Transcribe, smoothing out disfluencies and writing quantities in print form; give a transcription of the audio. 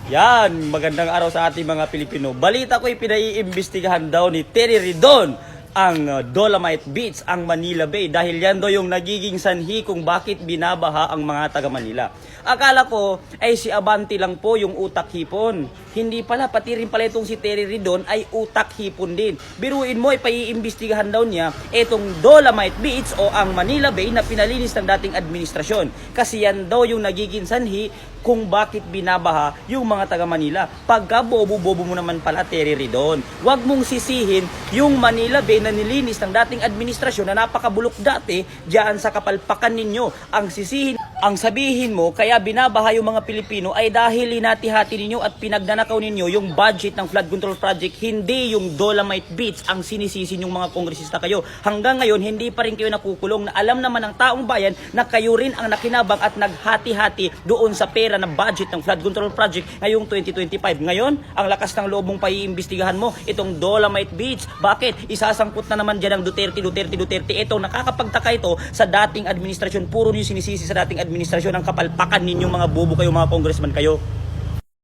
Yan, magandang araw sa ating mga Pilipino. Balita ko pinaiimbestigahan daw ni Terry Ridon ang Dolomite Beach, ang Manila Bay, dahil yan daw yung nagiging sanhi kung bakit binabaha ang mga taga Manila. Akala ko ay si Abante lang po yung utak hipon. Hindi pala, pati rin pala itong si Terry Ridon ay utak hipon din. Biruin mo, ipaiimbestigahan daw niya itong Dolomite Beach o ang Manila Bay na pinalinis ng dating administrasyon. Kasi yan daw yung nagiging sanhi kung bakit binabaha yung mga taga Manila. Pagka bobo-bobo mo naman pala, Terry Ridon. Huwag mong sisihin yung Manila Bay na nilinis ng dating administrasyon na napakabulok dati diyan sa kapalpakan ninyo. Ang sisihin, ang sabihin mo, kaya binabaha yung mga Pilipino ay dahil hinati-hati ninyo at pinagnanakaw ninyo yung budget ng flood control project, hindi yung Dolomite Beach ang sinisisi yung mga kongresista kayo. Hanggang ngayon, hindi pa rin kayo nakukulong na alam naman ng taong bayan na kayo rin ang nakinabang at naghati-hati doon sa pera ng budget ng flood control project ngayong 2025. Ngayon, ang lakas ng loob mong paiimbestigahan mo itong Dolomite Beach. Bakit? Isasangkot na naman dyan ang Duterte. Ito, nakakapagtaka ito sa dating administrasyon. Puro niyo sinisisi sa dating administrasyon ang kapalpakan ninyong mga bobo kayo, mga congressman kayo.